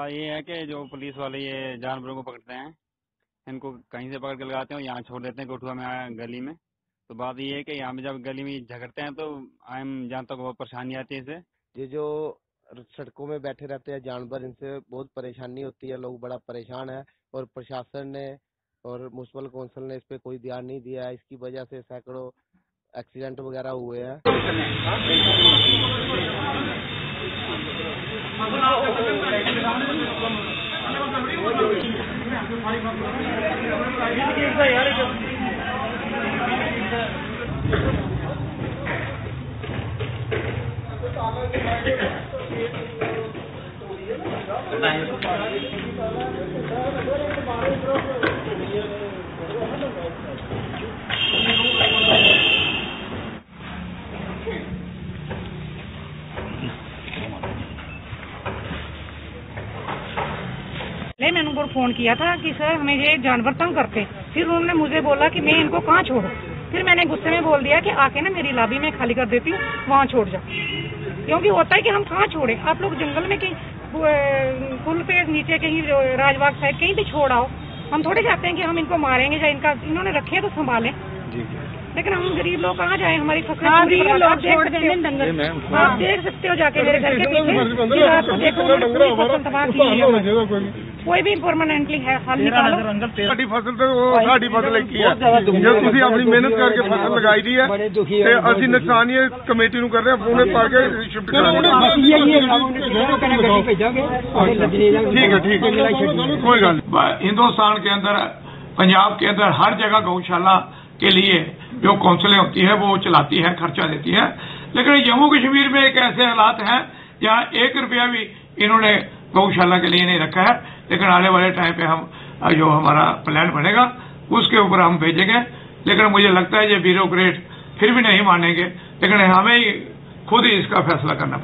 बात ये है कि जो पुलिस वाले ये जानवरों को पकड़ते हैं, इनको कहीं से पकड़ के लगाते हैं और यहाँ छोड़ देते हैं कोठुआ में गली में। तो बात ये है कि यहाँ पे जब गली में झगड़ते हैं तो आम जनता को बहुत परेशानी आती है इससे। ये जो सड़कों में बैठे रहते हैं जानवर, इनसे बहुत परेशानी होती है, लोग बड़ा परेशान है। और प्रशासन ने और म्युनिसिपल काउंसिल ने इस पे कोई ध्यान नहीं दिया है। इसकी वजह से सैकड़ों एक्सीडेंट वगैरह हुए हैं। मैंने उनको फोन किया था कि सर हमें ये जानवर तंग करते। फिर उन्होंने मुझे बोला कि मैं इनको कहाँ छोड़ूं। फिर मैंने गुस्से में बोल दिया कि आके ना मेरी लॉबी में खाली कर देती हूँ, वहाँ छोड़ जाओ। क्योंकि होता है कि हम कहाँ छोड़े, आप लोग जंगल में कहीं पुल पे नीचे कहीं राजबाग साइड कहीं भी छोड़ आओ। हम थोड़े चाहते हैं कि हम इनको मारेंगे या इनका इन्होंने रखे तो संभालें, लेकिन हम गरीब लोग कहाँ जाए, हमारी फसलें आप देख सकते हो जाके मेरे घर के पीछे देखो फसल तबाह की है। कोई भी परमानेंटली है हाल निकालो। ਸਾਡੀ ਫਸਲ ਤੇ ਉਹ ਸਾਡੀ ਫਸਲ ਇੱਕ ਹੀ ਹੈ। ਜੇ ਤੁਸੀਂ ਆਪਣੀ ਮਿਹਨਤ ਕਰਕੇ ਫਸਲ ਲਗਾਈ ਦੀ ਹੈ ਤੇ ਅਸੀਂ ਨੁਕਸਾਨ ਹੀ ਕਮੇਟੀ ਨੂੰ ਕਰ ਰਹੇ ਹਾਂ, ਫੋਨ ਪਾ ਕੇ ਸ਼ਿਫਟ ਕਰ ਰਹੇ ਹਾਂ। ठीक है कोई गल। हिंदुस्तान के अंदर, पंजाब के अंदर हर जगह गौशाला के लिए जो काउंसिलें होती है वो चलाती है, खर्चा देती है। लेकिन जम्मू कश्मीर में एक ऐसे हालात हैं जहाँ 1 रुपया भी इन्होंने गौशाला के लिए नहीं रखा है। लेकिन आने वाले टाइम पे हम जो हमारा प्लान बनेगा उसके ऊपर हम भेजेंगे। लेकिन मुझे लगता है ये ब्यूरोक्रेट फिर भी नहीं मानेंगे, लेकिन हमें ही खुद ही इसका फैसला करना पड़ेगा।